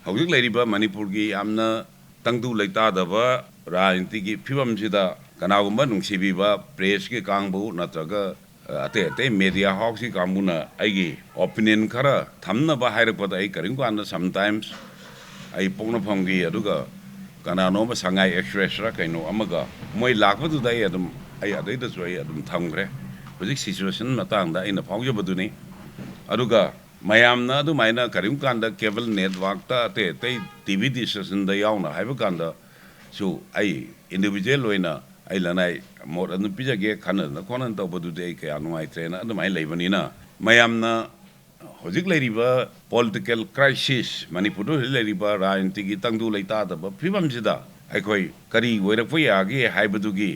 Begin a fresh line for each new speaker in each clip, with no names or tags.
हौजिक लेरिबा मणिपुर की यामना तंगदु लेतादबा राजनीति की फिवमसिदा कनागुम्बा नुंसिबीबा प्रेस की कांगबु नत्रगा अते अते मीडिया हाउस की कांगबुना आइगी ओपिनियन खरा थमनबा हाइरकपदा आई करिंगबान समटाइम्स आई पोंगनफंगी अदुगा कनानोबा संगाई एक्सप्रेसरा कइनो अमगा मोय लाखबदुदा आई अदुम आई अदैदसु आई अदुम थमग्रे हौजिक सिचुएशन मतंगदा आइना फाउजबदुनी अदुगा mayamna adu maina karim kanda cable network ta te TV station da yauna haiba kanda su ai individual loina ai lanai mod anu pijage khana na konan ta bodu de ka anu ai train adu mai leibani na mayamna hojik leiriba political crisis manipur leiriba rajniti gi tangdu leita da ba phibam sida ai khoi kari oirak pu ya gi haibadu gi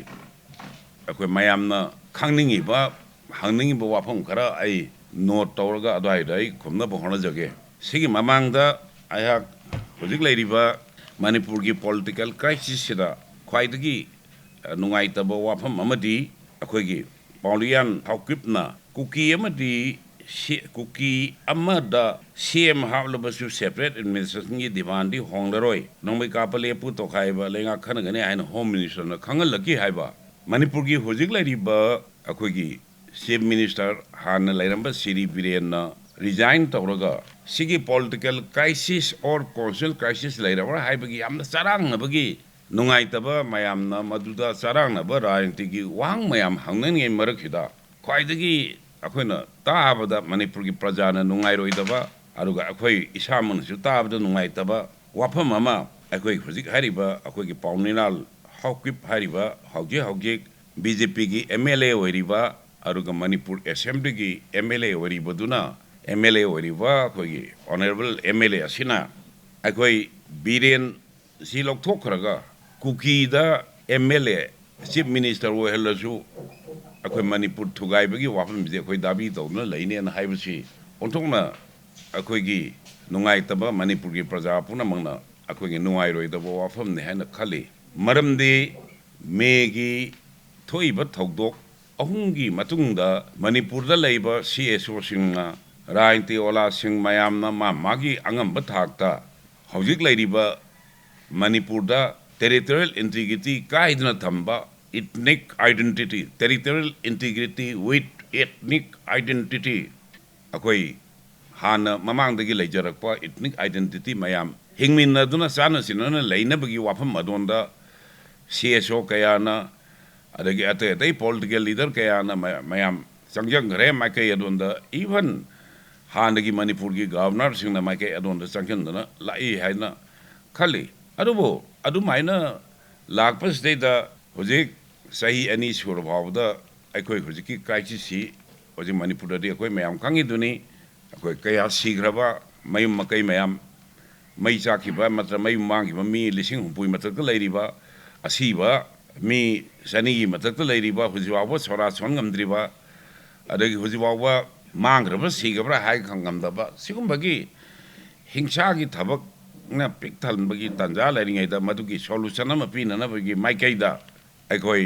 akoi mayamna khangningi ba hangningi ba wafam khara ai note तौरगा अदवाइदाई खुमना बहना जगे सिगी ममांगदा आया होजिक लेरिबा मणिपुर की political crisis सिदा ख्वाइदगी नुंगाइतबा वाफम अमदी अखोइगी पॉलियन हाउकिपना कुकी अमदी कुकी अमदा सीएम हावलबसु सेपरेट एडमिनिस्ट्रेशन की डिमांड दी होंगदरोय नंबै कापले पु तोखाइबा लेंगा खनगने आइन होम मिनिस्टर न खंगलकी हाइबा मणिपुर की होजिक लेरिबा अखोइगी चीफ मिनिस्टर हान लेरंबा सिरी बिरेन रिजाइन तौरगा सिगी पॉलिटिकल क्राइसिस और कॉन्स्टिट्यूशनल क्राइसिस लेरबा हाइबगी यामना चरांगनबगी नुंगाइतबा मयामना मदुदा चरांगनबा राजनीति की वांग मयाम हंगनगे मरखिदा ख्वाइदगी अखोइना ताबदा मणिपुर की प्रजाना नुंगाइरोइदबा अरुगा अखोइ इसामनसु ताबदा नुंगाइतबा वाफम अमा अखोइ हुजिक हारिबा अखोइगी पाउनिनाल हाउकिप हारिबा हौजे बीजेपी की एमएलए होइरिबा अरुगा मणिपुर असेंबली की एमएलए वरीबदुना एमएलए वरीबा कोई ऑनरेबल एमएलए असिना अखोई बीरेन सी लौथोखरगा कुकी दा एमएलए चीफ मिनिस्टर ओहलसु अखोई मणिपुर थुगाइबगी वाफम बिजे अखोई दाबी तौना लैने न हाइबसी ओंथोंना अखोइगी नुंगाइतबा मणिपुर की प्रजा पुनमंगना अखोइगी नुंगाइरोइदबा वाफम ने हाना खली मरमदे मेगी थोइबा थौदोक अहुंगी मतुंगदा मणिपुर दा लेबा सीएसओ सिंगना राजनीति ओला सिंग मयामना मागी अंगम थाकता हौजिक लेरिबा मणिपुर दा टेरिटोरियल इंटीग्रिटी काइदना थंबा ethnic identity territorial integrity with ethnic identity अखोई हाना ममांगदगी लेजरकपा इथनिक आइडेंटिटी मयाम हिंगमिनदुना चानसिनना लेनबगी वाफम अदोंदा सीएसओ कयाना अदगी अते अते पॉलिटिकल लीडर कयाना मयाम संजंगरे माइके अदोंदा इवन हानगी मणिपुर की गवर्नर सिंगना माइके अदोंदा संजंदना लाई हाइना खली अदुबो अदुमाइना लाखपसदेदा होजिक सही अनि सुरभावदा अखोइ होजिकी क्राइसिस सी होजिक मणिपुर दे अखोइ मयाम खंगिदुनी अखोइ कया सीग्रबा मयुम मकै मयाम मई चाखिबा मात्र मयुम मांगिबा मी लिसिंग हुपुइ मतक लैरिबा असीबा मी सनी मतक लेरिबा हुजिवाबो सोरा सोनगमद्रिबा अदगी हुजिवाबा मांग्रबा सीगब्रा हाय खंगमदबा सिगुमबगी हिंसा की थबक न पिक थलबगी तंजा लेरिङैदा मदुगी सोलुशन अमा पिननबगी माइकैदा अखोइ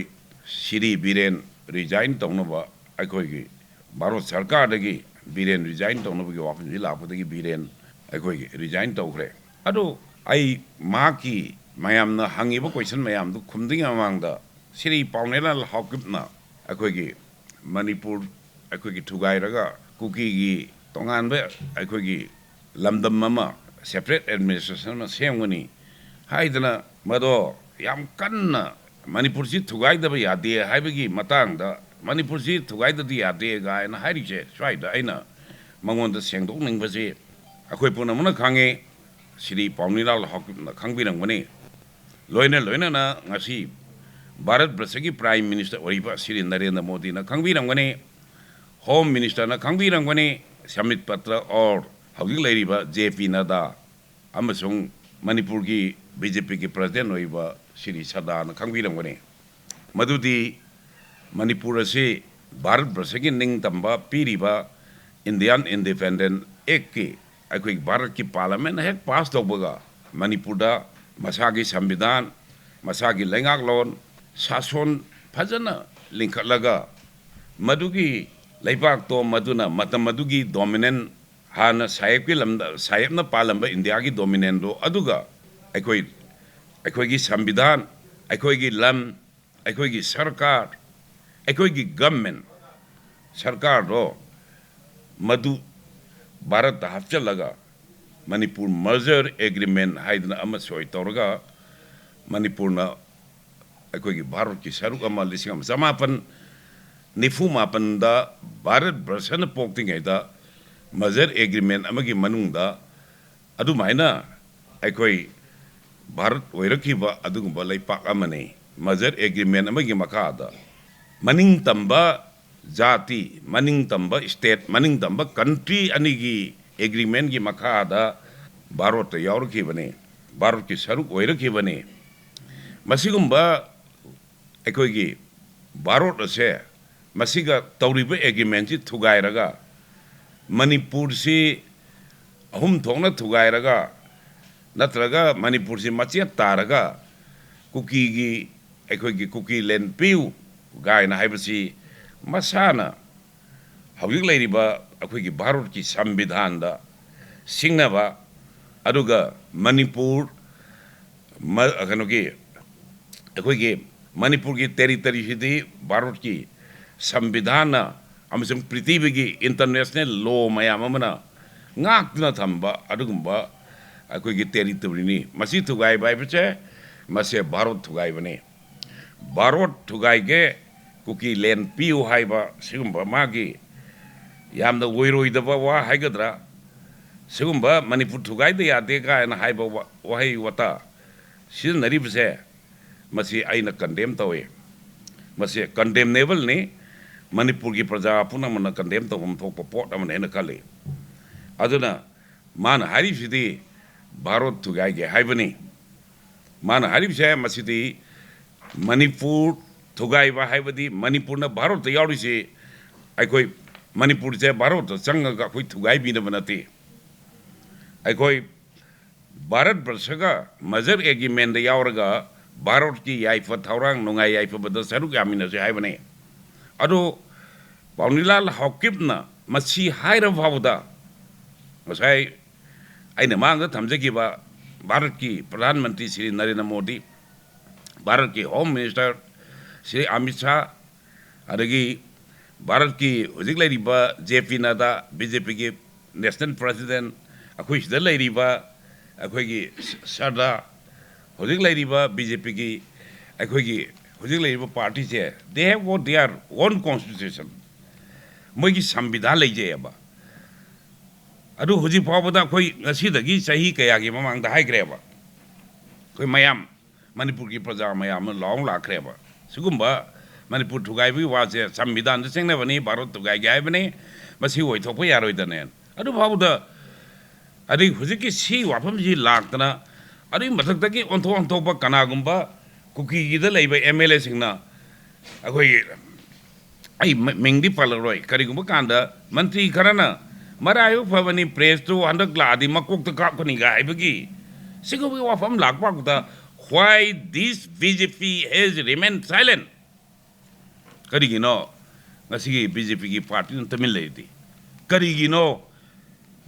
सिरी बिरेन रिजाइन तौनबा अखोइगी भारत सरकारदगी बिरेन रिजाइन तौनबगी वाफनजि लापदगी बिरेन अखोइगी रिजाइन तौखरे अदो आई माकी मयामना हंगिबा क्वेश्चन मयामदु खुमदिंग अमांगदा सिरी पाउनेलाल हाउकिपना अखोइगी मणिपुर अखोइगी थुगाइरगा कुकीगी तोंगानबे अखोइगी लमदम अमा सेपरेट एडमिनिस्ट्रेशन मा सेमगनी हाइदना मदो याम कन्ना मणिपुर सि थुगाइदबा यादे हाइबगी मतांगदा मणिपुर सि थुगाइददि यादे गायना हाइरिजे स्वाइदा आइना मंगोंदा सेंगदोकनिंगबजे अखोइ पुनमना खांगे सिरी पाउनिलाल हाउकिपना खंगबिरंगबनी लोइना ना ngasi भारत वर्ष की प्राइम मिनिस्टर ओरिबा श्री नरेंद्र मोदी ना खंगबिरंगने होम मिनिस्टर ना खंगबिरंगने समित पत्र और हौजिक लेरिबा जेपी नड्डा अमसुंग मणिपुर की बीजेपी की प्रेसिडेंट ओरिबा श्री सदा ना खंगबिरंगने मदुदी मणिपुर से भारत वर्ष की निंगतंबा पीरिबा इंडियन इंडिपेंडेंट एक्ट की अखोइ भारत की पार्लियामेंट हेक पास तौबगा मणिपुर दा मसागी संविधान मसागी लेंगाकलोन सासन फजना लिंखलगा मदुगी लेबाक तो मदुना मतम मदुगी डोमिनेंट ꯍꯥꯟꯅ ꯁꯥꯍꯦꯕꯅ ꯄꯥꯜꯂꯝꯕ ꯏꯟꯗꯤꯌꯥꯒꯤ ꯗꯣꯃꯤꯅꯦꯟꯗꯣ ꯑꯗꯨꯒ ꯑꯩꯈꯣꯏꯒꯤ ꯁꯪꯕꯤꯙꯥꯟ, ꯑꯩꯈꯣꯏꯒꯤ ꯂꯝ, ꯑꯩꯈꯣꯏꯒꯤ ꯁꯔꯀꯥꯔ, ꯑꯩꯈꯣꯏꯒꯤ ꯒꯚꯔꯟꯃꯦꯟ ꯁꯔꯀꯥꯔꯗꯣ ꯃꯗꯨ ꯚꯥꯔꯠꯇ ꯍꯥꯞꯆꯤꯜꯂꯒ ꯃꯅꯤꯄꯨꯔ ꯃꯔꯖꯔ ꯑꯦꯒ꯭ꯔꯤꯃꯦꯟ ꯍꯥꯏꯗꯅ ꯑꯃ ꯁꯣꯏ ꯇꯧꯔꯒ ꯃꯅꯤꯄꯨꯔꯅ ꯑꯩꯈꯣꯏꯒꯤ ꯚꯥꯔꯠꯀꯤ ꯁꯔꯨꯛ ꯑꯃ 1994ꯗ ꯚꯥꯔꯠ ꯕꯔꯁꯅ ꯄꯣꯛꯇ꯭ꯔꯤꯉꯩꯗ ꯃꯔꯖꯔ ꯑꯦꯒ꯭ꯔꯤꯃꯦꯟ ꯑꯃꯒꯤ ꯃꯅꯨꯡꯗ ꯑꯗꯨꯃꯥꯏꯅ ꯑꯩꯈꯣꯏ ꯚꯥꯔꯠ ꯑꯣꯏꯔꯛꯈꯤꯕ ꯑꯗꯨꯒꯨꯝꯕ ꯂꯩꯄꯥꯛ ꯑꯃꯅꯤ꯫ ꯃꯔꯖꯔ ꯑꯦꯒ꯭ꯔꯤꯃꯦꯟ ꯑꯃꯒꯤ ꯃꯈꯥꯗ ꯃꯅꯤꯡꯇꯝꯕ ꯖꯥꯇꯤ, ꯃꯅꯤꯡꯇꯝꯕ ꯁ꯭ꯇꯦꯠ, ꯃꯅꯤꯡꯇꯝꯕ ꯀꯟꯇ꯭ꯔꯤ ꯑꯅꯤꯒꯤ ꯑꯦꯒ꯭ꯔꯤꯃꯦꯟꯒꯤ ꯃꯈꯥꯗ ꯚꯥꯔꯠꯇ ꯌꯥꯎꯔꯛꯈꯤꯕꯅꯤ, ꯚꯥꯔꯠꯀꯤ ꯁꯔꯨꯛ ꯑꯣꯏꯔꯛꯈꯤꯕꯅꯤ꯫ ꯃꯁꯤꯒꯨꯝꯕ ꯑꯩꯈꯣꯏꯒꯤ ꯚꯥꯔꯠ ꯑꯁꯦ ꯃꯁꯤꯒ ꯇꯧꯔꯤꯕ ꯑꯦꯒ꯭ꯔꯤꯃꯦꯟꯁꯤ ꯊꯨꯒꯥꯏꯔꯒ ꯃꯅꯤꯄꯨꯔꯁꯤ ꯑꯍꯨꯝ ꯊꯣꯛꯅ ꯊꯨꯒꯥꯏꯔꯒ ꯅꯠꯇ꯭ꯔꯒ ꯃꯅꯤꯄꯨꯔꯁꯤ ꯃꯆꯦꯠ ꯇꯥꯔꯒ ꯀꯨꯀꯤꯒꯤ ꯑꯩꯈꯣꯏꯒꯤ ꯀꯨꯀꯤ ꯂꯦꯟ ꯄꯤꯌꯨ ꯒꯥꯏꯅ ꯍꯥꯏꯕꯁꯤ ꯃꯁꯥꯅ ꯍꯧꯖꯤꯛ ꯂꯩꯔꯤꯕ ꯑꯩꯈꯣꯏꯒꯤ ꯚꯥꯔꯠꯀꯤ ꯁꯪꯕꯤꯙꯥꯟꯗ ꯁꯤꯡꯅꯕ ꯑꯗꯨꯒ ꯃꯅꯤꯄꯨꯔ ꯀꯩꯅꯣꯒꯤ ꯑꯩꯈꯣꯏꯒꯤ ꯃꯅꯤꯄꯨꯔꯒꯤ ꯇꯦꯔꯤꯇꯔꯤꯁꯤꯗꯤ ꯚꯥꯔꯠꯀꯤ ꯁꯪꯕꯤꯙꯥꯟꯅ ꯑꯃꯁꯨꯡ ꯄ꯭ꯔꯤꯊꯤꯕꯤꯒꯤ ꯏꯟꯇꯔꯅꯦꯁꯅꯦꯜ ꯂꯣ ꯃꯌꯥꯝ ꯑꯃꯅ ꯉꯥꯛꯇꯨꯅ ꯊꯝꯕ ꯑꯗꯨꯒꯨꯝꯕ ꯑꯩꯈꯣꯏꯒꯤ ꯇꯦꯔꯤꯇꯣꯔꯤꯅꯤ꯫ ꯃꯁꯤ ꯊꯨꯒꯥꯏꯕ ꯍꯥꯏꯕꯁꯦ ꯃꯁꯤ ꯚꯥꯔꯠ ꯊꯨꯒꯥꯏꯕꯅꯤ꯫ ꯚꯥꯔꯠ ꯊꯨꯒꯥꯏꯒꯦ, ꯀꯨꯀꯤ ꯂꯦꯟ ꯄꯤꯌꯨ ꯍꯥꯏꯕ ꯁꯤꯒꯨꯝꯕ ꯃꯥꯒꯤ ꯌꯥꯝꯅ ꯑꯣꯏꯔꯣꯏꯗꯕ ꯋꯥ ꯍꯥꯏꯒꯗ꯭ꯔꯥ, ꯁꯤꯒꯨꯝꯕ ꯃꯅꯤꯄꯨꯔ ꯊꯨꯒꯥꯏꯗ ꯌꯥꯗꯦ ꯀꯥꯏꯅ ꯍꯥꯏꯕ ꯋꯥꯍꯩ ꯋꯥꯇꯥ ꯁꯤꯖꯤꯟꯅꯔꯤꯕꯁꯦ ꯃꯁꯤ ꯑꯩꯅ ꯀꯟꯗꯦꯝ ꯇꯧꯏ꯫ ꯃꯁꯤ ꯀꯟꯗꯦꯝꯅꯦꯕꯜꯅꯤ꯫ ꯃꯅꯤꯄꯨꯔꯒꯤ ꯄ꯭ꯔꯖꯥ ꯄꯨꯝꯅꯃꯛꯅ ꯀꯟꯗꯦꯝ ꯇꯧꯐꯝ ꯊꯣꯛꯄ ꯄꯣꯠ ꯑꯃꯅ ꯍꯦꯟꯅ ꯈꯜꯂꯤ꯫ ꯑꯗꯨꯅ ꯃꯥꯅ ꯍꯥꯏꯔꯤꯕꯁꯤꯗꯤ ꯚꯥꯔꯠ ꯊꯨꯒꯥꯏꯒꯦ ꯍꯥꯏꯕꯅꯤ꯫ ꯃꯥꯅ ꯍꯥꯏꯔꯤꯕꯁꯦ ꯃꯁꯤꯗꯤ ꯃꯅꯤꯄꯨꯔ ꯊꯨꯒꯥꯏꯕ ꯍꯥꯏꯕꯗꯤ ꯃꯅꯤꯄꯨꯔꯅ ꯚꯥꯔꯠꯇ ꯌꯥꯎꯔꯤꯁꯤ ꯑꯩꯈꯣꯏ ꯃꯅꯤꯄꯨꯔꯁꯦ ꯚꯥꯔꯠꯇ ꯆꯪꯉꯒ ꯑꯩꯈꯣꯏ ꯊꯨꯒꯥꯏꯕꯤꯅꯕ ꯅꯠꯇꯦ꯫ ꯑꯩꯈꯣꯏ ꯚꯥꯔꯠ ꯕꯔꯁꯒ ꯃꯔꯖꯔ ꯑꯦꯒ꯭ꯔꯤꯃꯦꯟꯗ ꯌꯥꯎꯔꯒ ꯚꯥꯔꯠꯀꯤ ꯌꯥꯏꯐ ꯊꯧꯔꯥꯡ ꯅꯨꯡꯉꯥꯏ ꯌꯥꯏꯐꯕꯗ ꯁꯔꯨꯛ ꯌꯥꯃꯤꯟꯅꯁꯦ ꯍꯥꯏꯕꯅꯤ꯫ ꯑꯗꯣ ꯄꯥꯎꯅꯤꯂꯥꯜ ꯍꯥꯎꯀꯤꯞꯅ ꯃꯁꯤ ꯍꯥꯏꯔꯕ ꯐꯥꯎꯕꯗ ꯉꯁꯥꯏ ꯑꯩꯅ ꯃꯥꯡꯗ ꯊꯝꯖꯈꯤꯕ ꯚꯥꯔꯠꯀꯤ ꯄ꯭ꯔꯙꯥꯟ ꯃꯟꯇ꯭ꯔꯤ ꯁ꯭ꯔꯤ ꯅꯔꯦꯟꯗ꯭ꯔ ꯃꯣꯗꯤ, ꯚꯥꯔꯠꯀꯤ ꯍꯣꯝ ꯃꯤꯅꯤꯁꯇꯔ ꯁ꯭ꯔꯤ ꯑꯃꯤꯠ ꯁꯥꯍ, ꯑꯗꯒꯤ ꯚꯥꯔꯠꯀꯤ ꯍꯧꯖꯤꯛ ꯂꯩꯔꯤꯕ JP ꯅꯗꯥ, BJPꯒꯤ ꯅꯦꯁꯅꯦꯜ ꯄ꯭ꯔꯁꯤꯗꯦꯟ, ꯑꯩꯈꯣꯏ ꯁꯤꯗ ꯂꯩꯔꯤꯕ ꯑꯩꯈꯣꯏꯒꯤ ꯁꯔꯗꯥ, ꯍꯧꯖꯤꯛ ꯂꯩꯔꯤꯕ BJPꯒꯤ ꯑꯩꯈꯣꯏꯒꯤ ꯍꯧꯖꯤꯛ ꯂꯩꯔꯤꯕ ꯄꯥꯔꯇꯤꯁꯦ, ꯗꯦ ꯍꯦꯞ ꯒꯣꯠ ꯗꯤꯌꯥꯔ ꯑꯣꯟ ꯀꯣꯟꯁꯇꯤꯇ꯭ꯌꯨꯁꯟ, ꯃꯣꯏꯒꯤ ꯁꯪꯕꯤꯙꯥꯟ ꯂꯩꯖꯩꯑꯕ꯫ ꯑꯗꯨ ꯍꯧꯖꯤꯛ ꯐꯥꯎꯕꯗ ꯑꯩꯈꯣꯏ ꯉꯁꯤꯗꯒꯤ ꯆꯍꯤ ꯀꯌꯥꯒꯤ ꯃꯃꯥꯡꯗ ꯍꯥꯏꯈ꯭ꯔꯦꯕ, ꯑꯩꯈꯣꯏ ꯃꯌꯥꯝ ꯃꯅꯤꯄꯨꯔꯒꯤ ꯄ꯭ꯔꯖꯥ ꯃꯌꯥꯝꯅ ꯂꯥꯎ ꯂꯥꯛꯈ꯭ꯔꯦꯕ ꯁꯤꯒꯨꯝꯕ ꯃꯅꯤꯄꯨꯔ ꯊꯨꯒꯥꯏꯕꯒꯤ ꯋꯥꯁꯦ ꯁꯪꯕꯤꯙꯥꯟꯗ ꯆꯦꯡꯅꯕꯅꯤ, ꯚꯥꯔꯠ ꯊꯨꯒꯥꯏꯒꯦ ꯍꯥꯏꯕꯅꯤ, ꯃꯁꯤ ꯑꯣꯏꯊꯣꯛꯄ ꯌꯥꯔꯣꯏꯗꯅꯦ꯫ ꯑꯗꯨ ꯐꯥꯎꯕꯗ ꯑꯗꯩ ꯍꯧꯖꯤꯛꯀꯤ ꯁꯤ ꯋꯥꯐꯝꯁꯤ ꯂꯥꯛꯇꯅ ꯑꯗꯨꯒꯤ ꯃꯊꯛꯇꯒꯤ ꯑꯣꯟꯊꯣꯛꯄ ꯀꯅꯥꯒꯨꯝꯕ ꯀꯨꯀꯤꯒꯤꯗ ꯂꯩꯕ MLAꯁꯤꯡꯅ ꯑꯩꯈꯣꯏꯒꯤ ꯑꯩ ꯃꯤꯡꯗꯤ ꯄꯜꯂꯔꯣꯏ, ꯀꯔꯤꯒꯨꯝꯕ ꯀꯥꯟꯗ ꯃꯟꯇ꯭ꯔꯤ ꯈꯔꯅ ꯃꯔꯥꯏꯕꯛ ꯐꯕꯅꯤ ꯄ꯭ꯔꯦꯁꯇꯨ ꯍꯟꯗꯛ ꯂꯥꯛꯑꯗꯤ ꯃꯀꯣꯛꯇ ꯀꯥꯞꯀꯅꯤꯒ ꯍꯥꯏꯕꯒꯤ ꯁꯤꯒꯨꯝꯕ ꯋꯥꯐꯝ ꯂꯥꯛꯄꯗ why this BJP has remained silent? ꯀꯔꯤꯒꯤꯅꯣ ꯉꯁꯤꯒꯤ BJPꯒꯤ ꯄꯥꯔꯇꯤꯅ ꯇꯨꯃꯤꯟ ꯂꯩꯔꯤꯗꯤ? ꯀꯔꯤꯒꯤꯅꯣ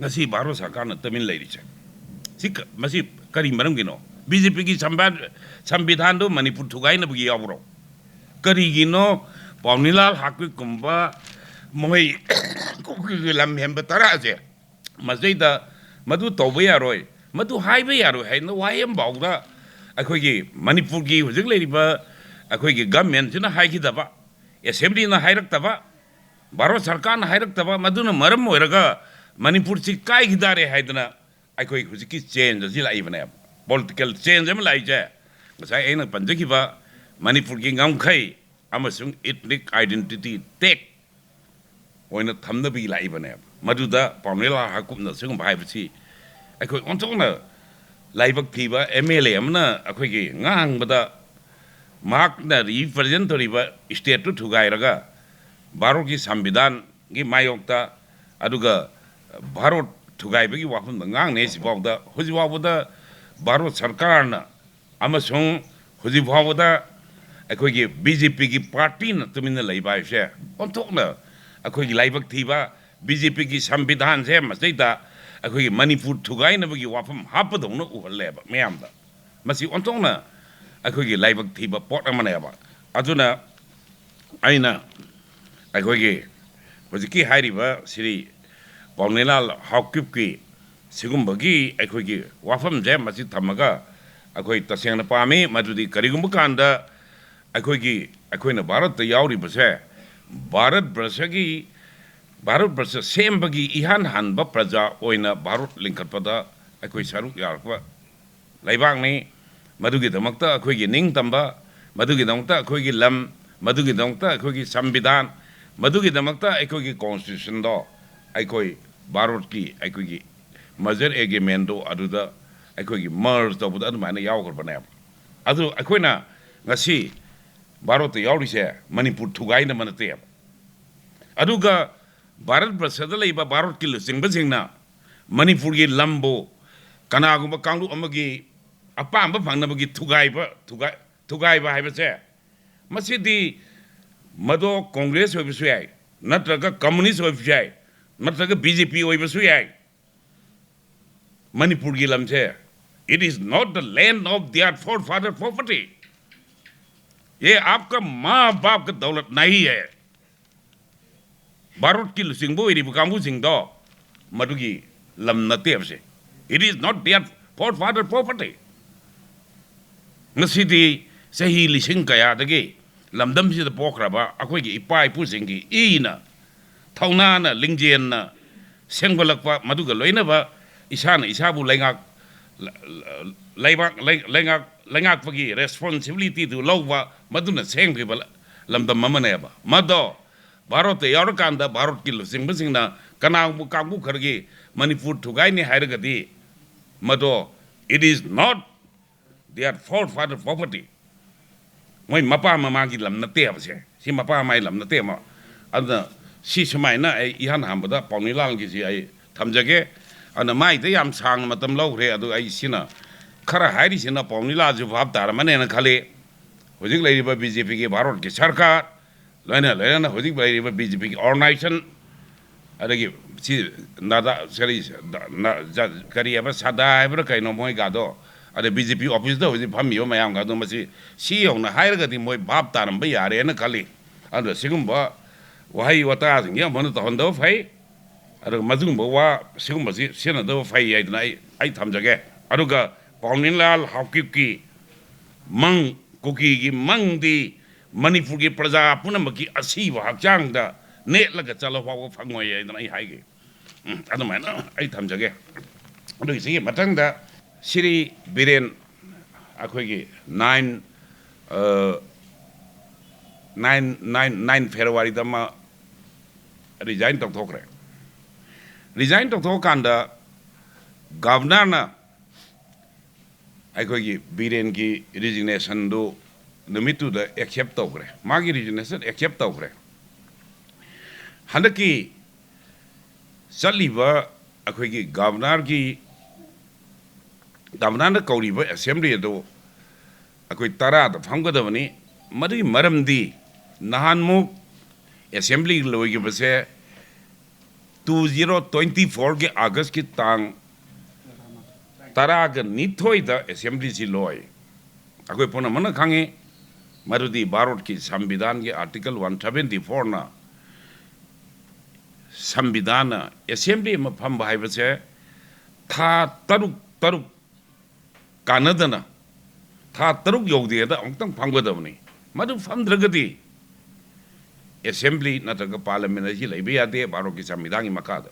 ngasi baro sarkarna tamin leiriche masi kari maram gino BJP ki sambidhan do Manipur thugai na bugi yawro kari gino Paunilal hakwi kumba moi ko lam hemba tara je masida madu toba yaroi madu haiba yaroi hai no wayam bawda akhoi gi Manipur gi hujik leiriba akhoi gi government sina haikidaba assembly na hairakdaba baro sarkar na hairakdaba maduna maram oiraga Manipur si kai gidare haidana akhoi hujiki change ji lai bane political change am lai je sai aina panjaki ba Manipur gi ngamkhai amasung ethnic identity tek oina thamna bi lai bane maduda Paunilal hakupna sung bhai basi akhoi ontokna laibak thiba MLA amna akhoi gi ngang bada mark na represent toriba state to thugai raga baro gi sambidhan gi mayokta aduga Bharat thugai bagi wafam ngang ne si bawda huji bawda Bharat sarkar na amasung huji bawda akhoi gi BJP gi party na tumina laiba she onthok na akhoi gi laibak thiba BJP की संविधान से मसैदा अखोई मणिपुर थुगाइनबगी वाफम हापदौन उहल्लेबा मयामदा मसी ओंतोंगना अखोई लाइबक थीबा pot अमनेबा अदुना आइना अखोई हजिकी हाइरिबा श्री पाउनेलाल हाउकिपकी सिगुम्बगी अखोई वाफम जे मसी थमगा अखोई तसेंगना पामी मदुदी करिगुम्ब कांदा अखोई भारत यावरिबसे भारत वर्ष सेमबगी इहान हानब प्रजा ओइना भारत लिंखटपदा अखोई सरुक यारकवा लाइबांगनी मदुगिदमक्ता अखोई निंगतंबा मदुगिदमक्ता अखोई लम मदुगिदमक्ता अखोई संविधान मदुगिदमक्ता अखोई कॉन्स्टिट्यूशन दो अखोई भारत की अखोई मजर एग्रीमेंट दो अदुदा अखोई मर्ज तबुदा अदुमाइना यावगरबने अदु अखोइना ngasi भारत यावरिसे मणिपुर थुगाइना मनते अदुगा भारत वर्षद लेबा भारत की लुचिंगबसिंगना मणिपुर की लंबो कनागुम्बा कांगलु अमगी अपांबा फंगनबगी थुगाइबा हाइबसे मसिदी मदो कांग्रेस होइबसु याय नत्रगा कम्युनिस्ट होइबसु याय नत्रगा बीजेपी होइबसु याय मणिपुर की लमसे it is not the land of their forefather property ये आपका माँ बाप का दौलत नहीं है भारत की लुचिंगबो इरिबु कांगु सिंगदो मदुगी लम नते से it is not their forefather property ngasi sahi lising kaya dagi lamdam si da pokraba akoi gi ipai pu singi ina thauna na lingjen na sengbalakpa maduga loina ba isana isabu lengak pagi responsibility tu lawwa maduna sengbi ba lamdam mamane ba mado Bharat यावरकांदा भारत की लुचिंगबसिंगना कनागु कांगु खरगी मणिपुर थुगाइने हाइरगदी मदो it is not their forefather property मोय मपा ममा की लम नते बसे सि मपा माय लम नते म अद सि समायना इहान हामबदा पाउनिलाल की सि आई थमजगे अन माय ते याम सांग मतम लौरे अदु आई सिना खरा हाइरि सिना पाउनिलाल जु भाब तार मने न खाले होजिक लैरिबा बीजेपी की भारत की सरकार लेना होजिक लैरिबा बीजेपी की ऑर्गेनाइजेशन अदगी सि नादा सरी करियाबा सदा हाइब्र कैनो मोय गादो अरे बीजेपी ऑफिस दो होजिक फमियो मयाम गादो मसि सि होना हाइरगदी मोय भाब तारम बे यारे न खाली अदो सिगुम्बा वहाई वता सिंग या मन तहन्दो फै अदो मजुंबो वा सिगुम्बसि सेनदो फै याइदना आई थमजगे अदुगा पाउनिलाल हाउकिप की मंग कुकी की मंग दी मणिपुर की प्रजा पुनमकी असीब हक्चांगदा नेटलगा चलो फाव फंगोय याइदना आई हाइगे अदुमाइना आई थमजगे अदुगी सि मतंगदा श्री बीरेन अखोगी 9 फेब्रुआरी दमा रिजाइन तौथोखरे रिजाइन तौथोकांदा गवर्नर ना अखोगी बीरेन की रिजिग्नेशन दो नमितु द एक्सेप्ट तौखरे मागी रिजिग्नेशन एक्सेप्ट तौखरे हंदकी चलीबा अखोगी गवर्नर की गवर्नर कौरीब असेंबली दो अखोई तरा द फंगदबनी मदुगी मरमदी नहानमुक असेंबली लोइगिबसे 2024 के अगस्त की तांग तराग निथोई द असेंबली जी लोय अखोई पुनः मन खांगे मरुदी भारत की संविधान के आर्टिकल 174 ना संविधान असेंबली में फम भाईबसे था तरुक कानदना था तरुक योगदेदा अमतंग फंगदबनी मदु फमद्रगदी असेंबली नत्रगा पार्लियामेंट जी लेबे यादे भारत की संविधान की मकाद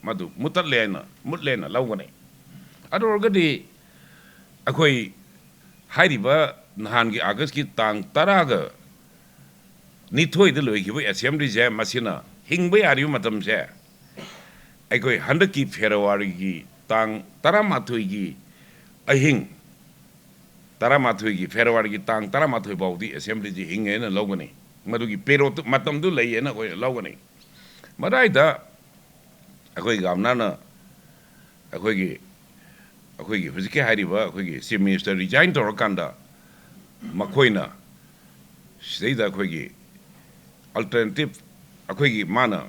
मदु मुतलेना लौगने अदोरगदी अखोई हाइरिबा नहान की अगस्त की तांग तराग निथोई द लोइखिबो असेंबली जे मसिना हिंगबे यारियो मतम से अखोई हंडक की फेब्रुआरी की तांग तरामाथोई की अहिंग तरामाथोई की फेब्रुआरी की तांग तरामाथोई बाउदी असेंबली जी हिंगे न लौगने मदुगी पेरो मतम दु लैये न कोई लौगने मदाइदा अखोई गवर्नर न अखोई हुजिके हाइरिबा अखोई चीफ मिनिस्टर रिजाइन तौरकांदा मखोइना सिदैदा अखोई अल्टरनेटिव अखोई माना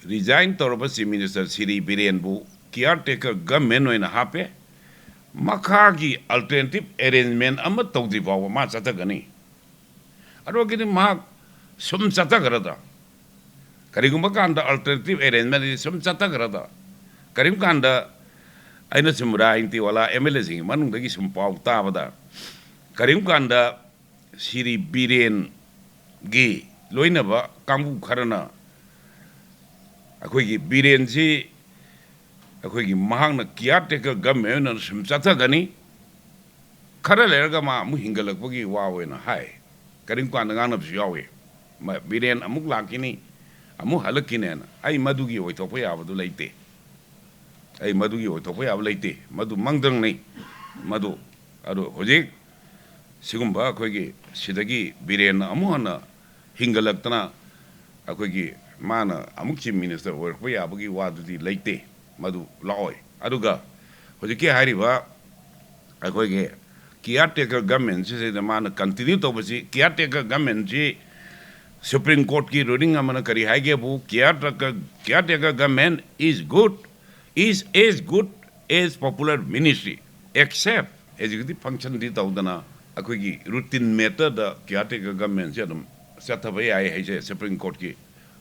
रिजाइन तौरब चीफ मिनिस्टर श्री बीरेनबू केयर टेकर गवर्नमेंट हापे मखागी अल्टरनेटिव अरेंजमेंट तौद्री फाव मा चतगनी अरोगी सुम चतगरदा करीगुंबा कांदा अल्टरनेटिव अरेंजमेंट सुम चतगरदा करीम कांदा अइना सुम राजनीति वाला एमएलए सिंह मनुंगदगी सुम पाव ताबदा करीम कांदा श्री बीरेन गी लोइनबा कांगू खरना अखोगी बीरेन जी अखोगी महांगना केयर टेकर गवर्नमेंट सुम चतगनी खरा लेरगा मा अमु हिंगलकपगी वावेना हाय करीम कांदा गानबसु यावे बीरेन अमुक लाकिनी अमुक हलकिनेना आई मदुगी ओइथोप याबदु लैते आई मदुगी ओइथोप याब लैते मदु मंगदंग नै मदु अदु होजिक सिगुंबा अखोगी सिदगी बीरेन अमु हना हिंगलक्तना अखोगी माना अमुक चीफ मिनिस्टर ओइरप याबगी वादुदी लैते मदु लाओय अदुगा होजिकी हारिबा अखोगी केयर टेकर गवर्नमेंट से माना कंटिन्यू तौबसी केयर टेकर गवर्नमेंट जी सुप्रीम कोर्ट की रूलिंग अमना करी हाइगे बु caretaker government is good as popular ministry except executive function दी तौदना अखोगी रूटीन मैटर द केयर टेकर गवर्नमेंट से अदम चथबा याय हाइसे सुप्रीम कोर्ट की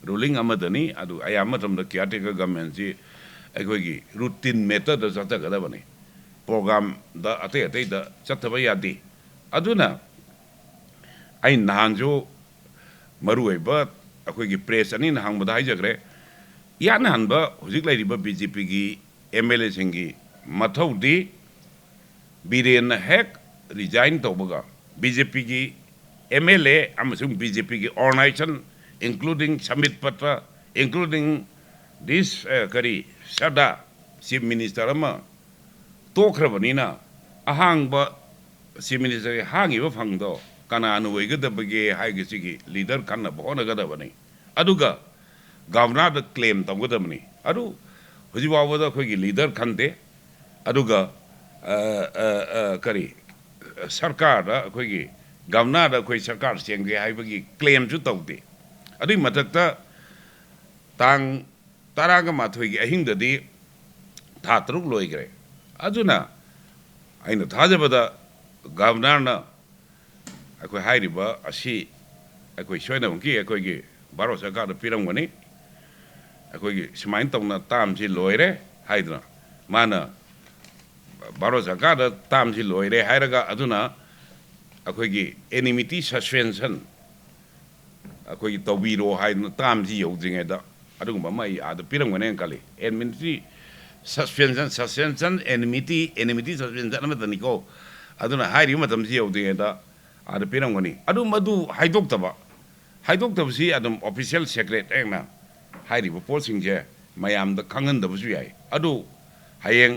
रूलिंग अमदनी अदु अयामतम द केयर टेकर गवर्नमेंट से अखोगी routine matter the चथगदबनी programme the अते अते द चथबा यादी अदुना आई नहांजो मरुएबा अखोगी प्रेस अनि नहांबदा हाइजग्रे यान हनबा हुजिक लाइरिबा बीजेपी की एमएलए सिंगी मथौदी बीरेन हेक रिजाइन तौबगा बीजेपी की एमएलए अमसुंग बीजेपी की ऑर्गेनाइजेशन इंक्लूडिंग समिट पत्र इंक्लूडिंग दिस करी सदा चीफ मिनिस्टर अमा तोख्रबनीना अहांगबा चीफ मिनिस्टर हांगिबा फंगदो कनानु वैगदबगे हाइगसिगी लीडर खन्ना होनगदबनी अदुगा गवर्नर द क्लेम तौगदबनी अदु हुजिबावदा अखोगी लीडर खनदे अदुगा करी सरकार दा अखोगी गवर्नर दा अखोई सरकार सेंगे हाइबगी क्लेम जु तौदे अदुई मथक्ता तांग तरागा माथोगी अहिंगददी था तरुक लोइग्रे अदुना आइना थाजबदा गवर्नर ना अखोई हाइरिबा असी अखोई सोइनमकी अखोगी भारत सरकार पिरमगनी अखोगी सुमाइन तौना तामसी लोइरे हाइदना माना भारत सरकार तामसी लोइरे हाइरगा अदुना अखोगी एनिमिटी सस्पेंशन अखोगी तौबीरो हाइदना तामसी यौद्रिङैदा अदुगुम्बा मै आद पिरमगने कली एनिमिटी सस्पेंशन एनिमिटी सस्पेंशन अमदनिको अदुना हाइरिबा मतमसी यौद्रिङैदा आद पिरमगनी अदु मदु हाइदोक्तबसी अदम ऑफिशियल सेक्रेट एकना हाइरिबा पोस्टिंगजे मयामदा खंगनदबसु याय अदु हयेंग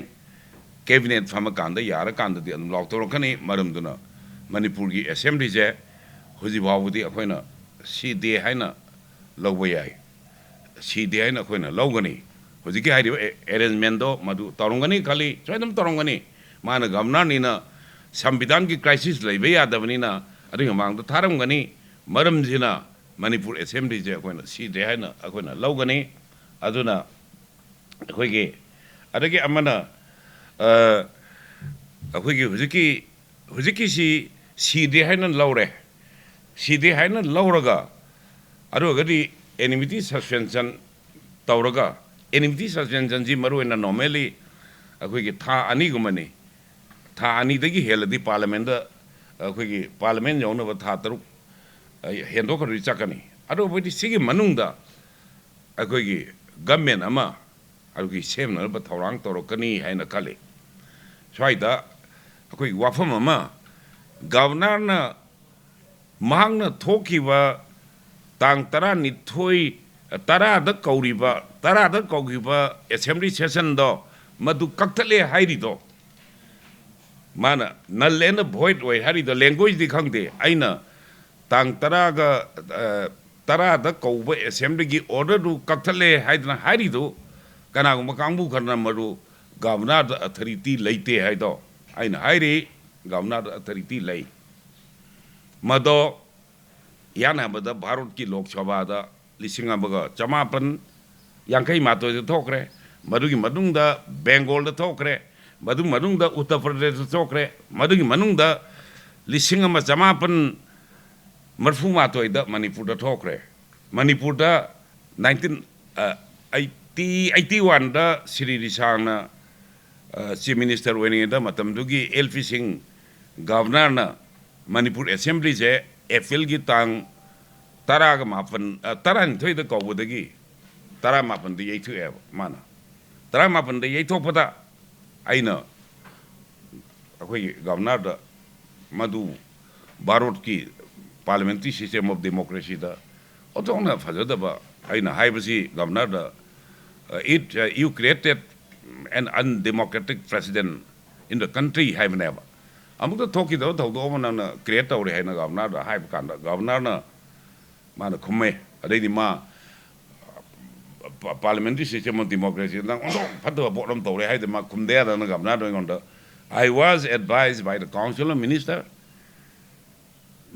कैबिनेट फमकांदा यारा कांददी अदम लॉकतोरकनी मरमदुना मणिपुर की असेंबली जे हुजिबावदी अखोइना सीडे हाइना लौबा याय सीडे हाइना अखोइना लौगनी हुजिकी हाइरिबा अरेंजमेंटदो मदु तौरंगनी खाली सोइदम तौरंगनी माना गवर्नर नीना संविधान की क्राइसिस लेबे यादबनीना अदुग मांगदा थारमगनी मरमजिना मणिपुर असेंबली जे अखोइना सीडे हाइना अखोइना लौगनी अदुना अखोइगे अदगी अमना अखोइगे हुजिकी सीडे हाइना लौरे सीडे हाइना लौरगा अदुगदी एनिमिटी सस्पेंशन तौरगा एनिमिटी सस्पेंशन जी मरुइना नॉर्मली अखोइगे था अनिगुमनी था अनिदगी हेलदी पार्लियामेंट अखोइगे पार्लियामेंट यौनबा था तरुक हेंदोखरु चकनी अदुबदी सिगी मनुंगदा अखोइगे गवर्नमेंट अमा अदुगी सेमनबा थौरांग तौरकनी हाइना खले स्वाइदा अखोइ वाफम अमा गवर्नर ना महांगना थोखिबा तांग 12 कौगिबा असेंबली सेशन दो मदु कक्थले हाइरिदो माना नलेन भोइड ओइ हारिदो लैंग्वेज दि खंगदे आइना तांग 10 कौबा असेंबली की ऑर्डर दु कक्थले हाइदना हाइरिदो कनागुम कांगबु खरना मरु गवर्नर अथॉरिटी लेते हाइदो आइना हाइरि गवर्नर अथॉरिटी लई मदो याना बदा भारत की लोकसभा दा 1954 यांखई मातोय थोकरे मधुगी मनुंगदा बेंगोल दा थोकरे मधु मनुंगदा उत्तर प्रदेश दा थोकरे मधुगी मनुंगदा लिसिंग अमा चमापन मरफू मातोय दा मणिपुर दा थोकरे मणिपुर दा 1981 दा श्री रिसांगना चीफ मिनिस्टर वेनिंग दा मतमदुगी एलपी सिंह गवर्नर ना मणिपुर असेंबली से एप्रिल की तांग तराग मापन तरानिथोय दा कौबदगी तरा मापन दा यैथुए माना तरा मापन दा यैथोपदा आइना अखोई गवर्नर दा मधु भारत की पार्लियामेंट्री सिस्टम ऑफ डेमोक्रेसी दा ओतोना फजदबा आइना हाइबसी गवर्नर दा it you created an undemocratic president in the country haibneba amuk thoki do thodo na create tawre haina governor da haib kan da governor na mana khumme adai di ma parliamentary system of democracy na phado bodom tawre haide ma khumde da na governor do ngonda I was advised by the council of minister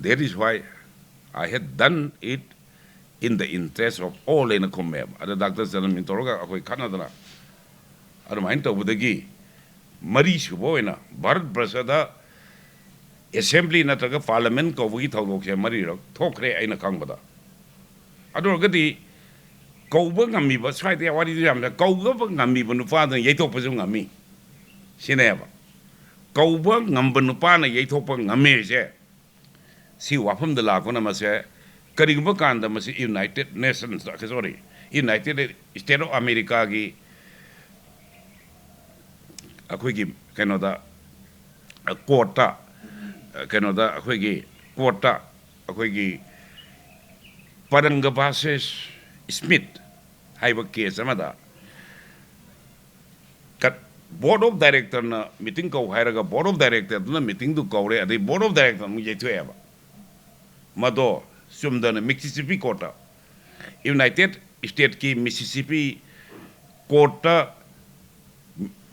that is why I had done it in the interest of all in the commem ada doctor salam intoroga akoi khanadana ada main tawudagi mari subo ena bharat brasada assembly nataga parliament ko wi thawlok se mari ro thokre aina kangbada ado gadi kouba ngami ba sai te wari jam da kouba ngami bu nu fa da yeithok pa ngami sineba kouba ngamba nu pa na yeithok pa ngame se si wafam da la ko na ma se करीब कांदा मसी United Nations sorry United State of America की अखोगी कनोदा कोटा कनोदा अखोगी कोटा अखोगी परंगबासेस स्मिथ हाइब केस अमदा कट बोर्ड ऑफ डायरेक्टर ना मीटिंग को हायरगा बोर्ड ऑफ डायरेक्टर ना मीटिंग दु कौरे अदे बोर्ड ऑफ डायरेक्टर मु येथुएबा मदो सुमदन मिसिसिपी कोटा यूनाइटेड स्टेट की मिसिसिपी कोटा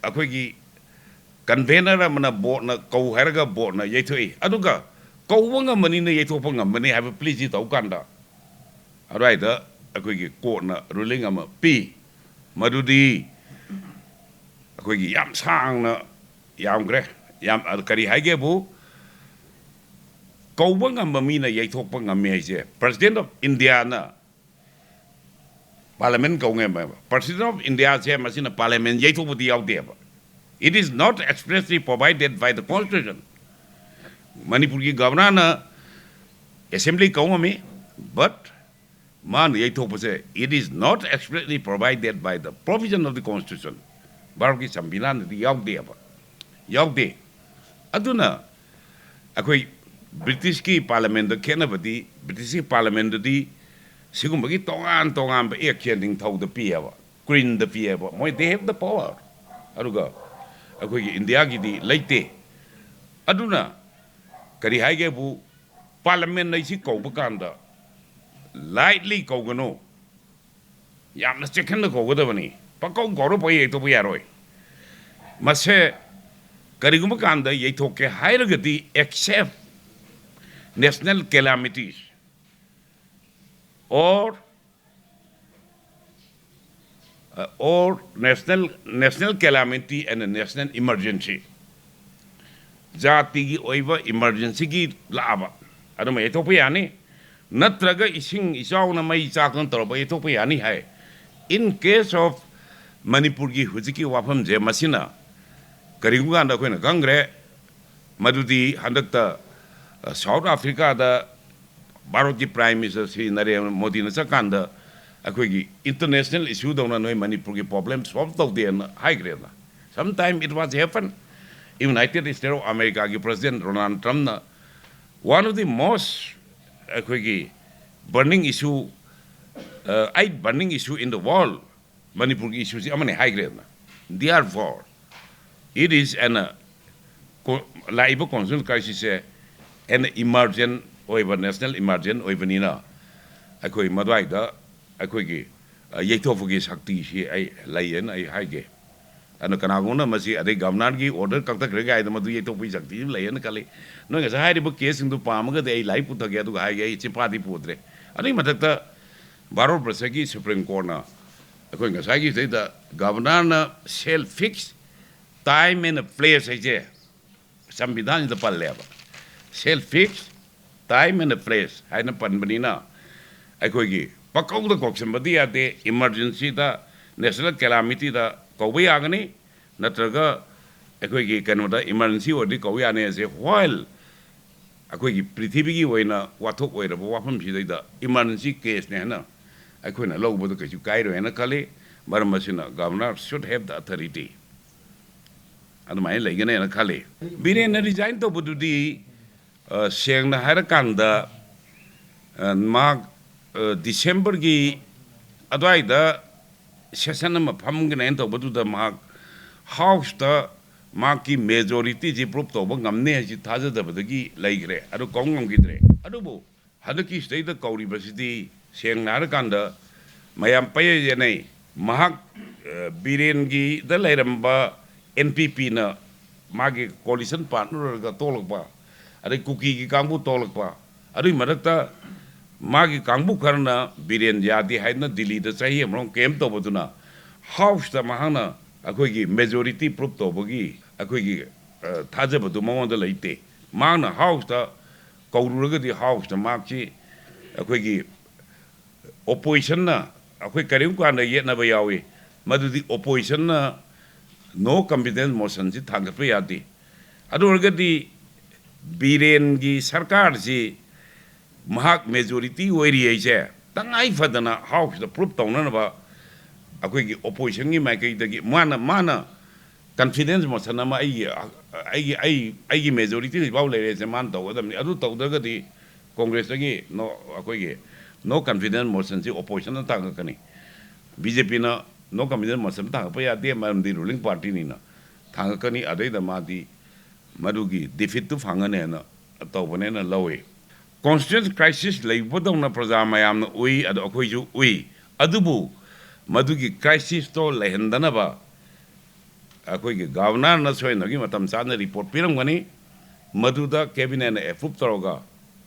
अखोगी कन्वेनर मन बोर्ड न कौ हैरगा बोर्ड न येथोई अदुगा कौवंग मनी न येथोपंग मनी हाब प्लीज तौ कांदा अराइदा अखोगी कोर्ट न रूलिंग अम पी मदुदी अखोगी याम सांग न यामग्रे याम करी हाइगे बु कौबंग ममीना येथोपंग मेजे प्रेसिडेंट ऑफ इंडिया ना पार्लियामेंट कौंगे प्रेसिडेंट ऑफ इंडिया से मसीना parliament येथोपति यावदेबा it is not expressly provided by the constitution manipur ki governor na assembly kaungame but man yethopase it is not expressly provided by the provision of the constitution bharat ki sambidan di yawde aduna akoi British ki parliament da kenabadi British ki parliament di sigum gi tongan ba action thau da piaba queen da piaba moi they have the power aruga akoi India ki di leite aduna kari haige bu parliament nei si ko bakanda lightly ko gano yamna second ko goda bani pakau goro pai to bu yaroi mase kari gum bakanda ye thoke hairagati except national calamities or national calamity and a national emergency jati gi oiba emergency gi laaba aduma ethopa yani natraga ising isaw na mai chakan torba ethopa yani hai in case of manipur gi hujiki wafam je masina karigunga da koina gangre madudi handakta South Africa da Bharat ki Prime Minister Sri Narendra Modi na sakanda akoigi international issue da noi Manipur ki problem solve tau de na high grade na sometime it was happen United States of America ki President Donald Trump na one of the most akoigi burning issue in the world Manipur ki issue amane high grade na therefore it is an laiba constitutional crisis an emergent oiba national emergent oibanina akoi madwai da akoi gi yeithofugi shakti si ai laien ai haige ana kana gona masi ade governor gi order kakta grega ai da madu yeithofugi shakti laien kali no ga sai ri bu case indu pamaga de ai lai putha ga haige chipadi putre ani matakta baro prasagi supreme court na ꯑꯩꯈꯣꯏ ꯉꯁꯥꯏꯒꯤꯁꯤꯗꯩꯗ ꯒꯕꯔꯅꯔꯅ ꯁꯦꯜ fix time and place ꯍꯥꯏꯁꯦ ꯁꯪꯕꯤꯙꯥꯟꯁꯤꯗ ꯄꯜꯂꯦꯕ ꯁꯦꯜ fix time and place ꯍꯥꯏꯅ ꯄꯟꯕꯅꯤꯅ ꯑꯩꯈꯣꯏꯒꯤ ꯄꯀꯧꯗ ꯀꯧꯁꯟꯕꯗꯤ ꯌꯥꯗꯦ ꯏꯃꯔꯖꯦꯟꯁꯤꯗ national ꯀꯦꯂꯥꯃꯤꯇꯤꯗ ꯀꯧꯕ ꯌꯥꯒꯅꯤ ꯅꯠꯇ꯭ꯔꯒ ꯑꯩꯈꯣꯏꯒꯤ ꯀꯩꯅꯣꯗ ꯏꯃꯔꯖꯦꯟꯁꯤ ꯑꯣꯏꯔꯗꯤ ꯀꯧꯕ ꯌꯥꯅꯤ ꯍꯥꯏꯁꯦ ꯋꯥꯏꯜ ꯑꯩꯈꯣꯏꯒꯤ ꯄ꯭ꯔꯤꯊꯤꯕꯤꯒꯤ ꯑꯣꯏꯅ ꯋꯥꯊꯣꯛ ꯑꯣꯏꯔꯕ ꯋꯥꯐꯝꯁꯤꯗꯩꯗ ꯏꯃꯔꯖꯦꯟꯁꯤ ꯀꯦꯁꯅꯦ ꯍꯥꯏꯅ ꯑꯩꯈꯣꯏꯅ ꯂꯧꯕꯗ ꯀꯩꯁꯨ ꯀꯥꯏꯔꯣꯏ ꯍꯥꯏꯅ ꯈꯜꯂꯤ ꯃꯔꯝ ꯑꯁꯤꯅ ꯒꯕꯔꯅꯔ ꯁꯨꯗ ꯍꯦꯞ ꯗ ꯑꯊꯣꯔꯤꯇꯤ ꯑꯗꯨꯃꯥꯏꯅ ꯂꯩꯒꯅꯦꯅ ꯈꯜꯂꯤ ꯕꯤꯔꯦꯟꯅ ꯔꯤꯖꯥꯏꯟ ꯇꯧꯕꯗꯨꯗꯤ ꯁꯦꯡꯅ ꯍꯥꯏꯔꯀꯥꯟꯗ ꯃꯍꯥꯛ ꯗꯤꯁꯦꯝꯕꯔꯒꯤ ꯑꯗꯨꯋꯥꯏꯗ ꯁꯦꯁꯟ ꯑꯃ ꯐꯝꯒꯅꯦꯅ ꯇꯧꯕꯗꯨꯗ ꯃꯍꯥꯛ ꯍꯥꯎꯁꯇ ꯃꯍꯥꯛꯀꯤ ꯃꯦꯖꯣꯔꯤꯇꯤꯁꯤ ꯄ꯭ꯔꯨꯞ ꯇꯧꯕ ꯉꯝꯅꯤ ꯍꯥꯏꯁꯤ ꯊꯥꯖꯗꯕꯗꯒꯤ ꯂꯩꯈ꯭ꯔꯦ ꯑꯗꯨ ꯀꯧ ꯉꯝꯈꯤꯗ꯭ꯔꯦ ꯑꯗꯨꯕꯨ ꯍꯟꯗꯛꯀꯤ ꯁꯤꯗꯩꯗ ꯀꯧꯔꯤꯕꯁꯤꯗꯤ ꯁꯦꯡꯅ ꯍꯥꯏꯔꯀꯥꯟꯗ ꯃꯌꯥꯝ ꯄꯩꯌꯦꯅꯩ ꯃꯍꯥꯛ ꯕꯤꯔꯦꯟꯒꯤꯗ ꯂꯩꯔꯝꯕ NPPꯅ मागे कोलिशन पार्टनर का तोलकपा अरे कुकी की कांगबू तोलकपा अरे मरकता मागे कांगबू करना बिरेन यादी है ना दिल्ली द चाहिए हम लोग केम तो बतुना हाउस द महाना अकोई मेजोरिटी प्रूफ तो बगी अकोई थाजे बतु मौन द लेते मांगना हाउस द कौरुरगदी हाउस द मागची अकोई ओपोजिशन ना अकोई करीम को आने ये ना बयावे मधुदी ओपोजिशन ना नो कॉन्फिडेंस मोशन से थांगप यादी अदुरगदी बीरेन की सरकार से महाक मेजोरिटी ओरी है तंगाई फदना हाउस द प्रूफ तौननबा अखोई की ओपोजिशन की माइकई माना कॉन्फिडेंस मोशन अमा आई मेजोरिटी बाव लेरे से मान तौगदमनि अदु तौदगदी कांग्रेस की नो अखोई की नो कॉन्फिडेंस मोशन से ओपोजिशन तांगकनी बीजेपी ना नो कॉन्फिडेंस मोशन तांगप यादे मरमदी रूलिंग पार्टी नीना थांगकनी अदैदा मादी मरुगी डिफीट तो फांगने ना तौबने ना लवे कॉन्स्टिट्यूशन क्राइसिस लेबदौना प्रजा मयामना उई अदु अखोइजु उई अदुबु मदुगी क्राइसिस तो लेहंदनबा अखोइगी गवर्नर न सोइनगी मतम साना रिपोर्ट पिरमगनी मदुदा कैबिनेट ने अप्रूव तरोगा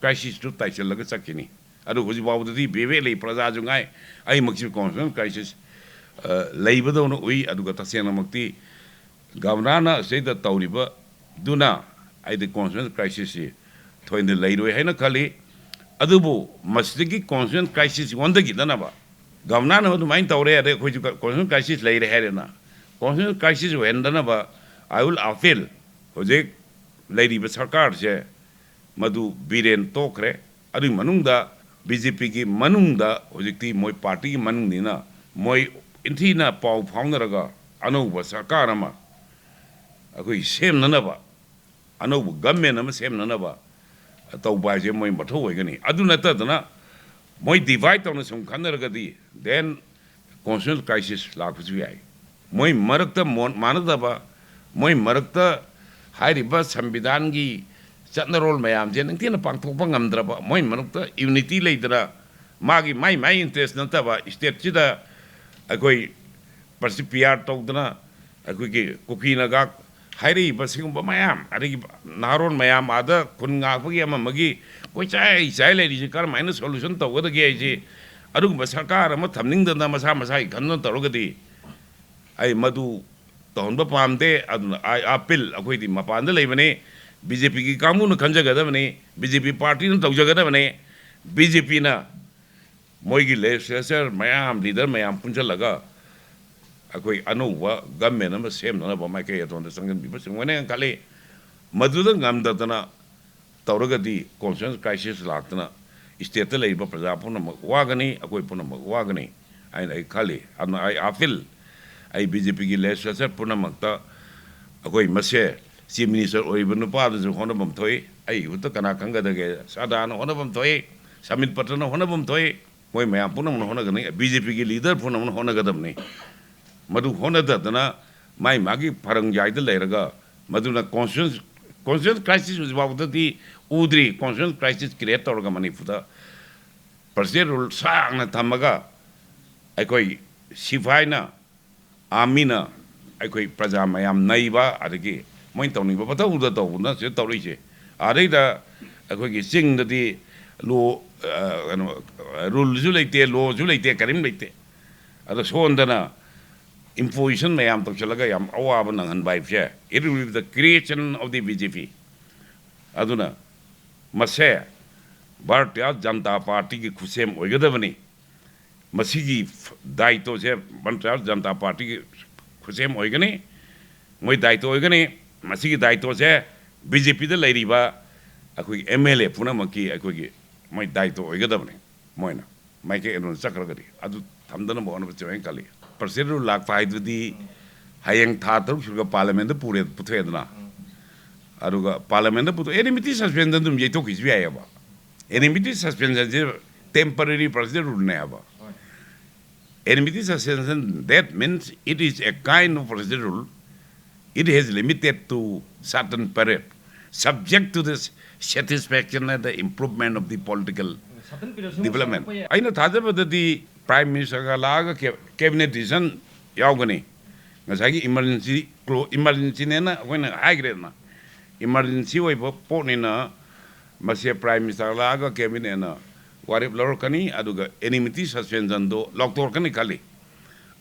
क्राइसिस तो ताइचलगा चकिनी अदु हुजि बावदि बेबे ले प्रजा जुंगाई आई मक्सि कॉन्स्टिट्यूशन क्राइसिस लेबदौना उई अदुगा तसेनमक्ति गवर्नर न सेदा तौरिबा दुना आइदि कॉन्स्टिट्यूशन क्राइसिस थोइन लेरोय हैना खली अदुबु मस्जिदगी कॉन्स्टिट्यूशन क्राइसिस वंदगी दनबा गवर्नर न अदु माइन तौरे अदे खोजु कॉन्स्टिट्यूशन क्राइसिस लेरे हैरेना कॉन्स्टिट्यूशन क्राइसिस वेंदनबा आई विल अपील होजे लेरिबा सरकार से मदु बिरेन तोखरे अदु मनुंगदा बीजेपी की मनुंगदा होजिकती मोय पार्टी की मनुंगनिना मोय इंथीना पाउ फाउनरगा अनौबा सरकार अमा अखोई सेमननबा अनौबा गवर्नमेंट अमा सेमननबा तौबाजे मोय मथौ होगनी अदु नतदना मोय डिवाइड तौन सम खनरगदी देन कॉन्स्टिट्यूशन क्राइसिस लाखुजु याई मोय मरकता मानदबा मोय मरकता हाइरिबा संविधान की चटनरोल मयाम जे नंगतिना पांगथोकपा ngamद्रबा मोय मरकता यूनिटी लेदरा मागी माई इंटरेस्ट नतबा स्टेट सिदा अखोई परसिपियार तौदना अखोई की कुकीनगा हाइरिबा सिगुंबा मयाम अदगी नारोन मयाम आदा खुनगापगी अममगी कोई चाय लेरिजे कर माइना सॉल्यूशन तौगदगी आइजे अदुगुंबा सरकार अमा थमनिंगदना मसा मसाई खन्न तौरगदी आई मधु तौनबा पामदे अदुना आई अपील अखोइदी मपानदा लेबने बीजेपी की कांगबुना खंजगदबने बीजेपी पार्टी न तौजगदबने बीजेपी ना मोइगी लेजिस्लेचर मयाम लीडर मयाम पुंजलगा अखोई अनौबा गवर्नमेंट अमा सेमनबा माइके अतोंदा संगन बिबा सिंगवने खाली Madhuda ngamdadana तौरगदी constitution crisis लाक्तना state लेबा प्रजा पुनमक वागनी अखोई पुनमक वागनी आई खाली अदना आई अपील आई बीजेपी की लेजिस्लेचर पुनमक्ता अखोई मसे चीफ मिनिस्टर ओइबा नुपादजु होनबम थोई आई हुत कना खंगदगे सादान होनबम थोई समित पत्रन होनबम थोई मोय मयाम पुनम होनगनी बीजेपी की लीडर पुनम होनगदमनी मधु होनददना माई मागी फरंग जायद लेरगा मधुना कॉन्स्टिट्यूशन क्राइसिस बाबदती उद्री कॉन्स्टिट्यूशन क्राइसिस क्रिएट तौरगा मणिपुरदा प्रेसिडेंट रूल सांगना थमगा अखोई सिफाइना आर्मीना अखोई प्रजा मयाम नईबा अदगी मोइन तौनिबा पतौदा तौना से तौरिसे आदैदा अखोई चिंगददी लो रूल जु लेते लो जु लेते करीम लेते अद सोंदना imposition मैम तो चलगा याम अवाब नंगन बाइफे it will be the creation of the BJP अदुना मसे भारतीय जनता पार्टी की खुसेम ओइगदबनी मसीगी दायित्व से भारतीय जनता पार्टी की खुसेम ओइगनी मोय दायित्व ओइगनी मसीगी दायित्व से BJP दे लेरिबा अखोई MLA पुनमकी अखोई मोय दायित्व ओइगदबनी मोयना माइके एनुन चक्रगदी अदु थमदन बोन बचोय काली प्रेसिडेंट लाख फाइदुदी हायंग था तरुक सुरगा पार्लियामेंट पूरे पुथेदना अरुगा पार्लियामेंट पुथो एनिमिटी सस्पेंशन दुम येतो किसबी आयाबा एनिमिटी सस्पेंशन जे टेम्पररी प्रेसिडेंट रूल ने आबा enmity suspension that means it is a kind of president rule. It has limited to certain period subject to this satisfaction and the improvement of the political development aina thajabadadi prime minister ga laga cabinet decision yaugani ngasagi emergency ne na koina haigre na emergency oi po ni na mase prime minister laga cabinet na warip lorkani aduga enmity suspension do loktor kani kali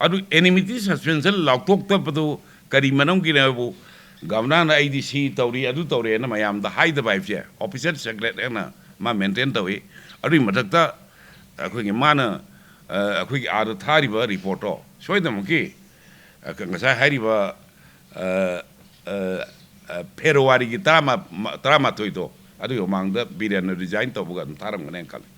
adu enmity suspension loktok ta padu kari manam gi na bu governor na idc tawri adu tawre na mayam da hide by je officer secretary na ma maintain tawi adu matakta akhoi gi mana akhoi gi ar thari ba report to soidam ki ngasa hari ba February gi tama toito adu yo mangda bidan resign to bu ga taram ngane kali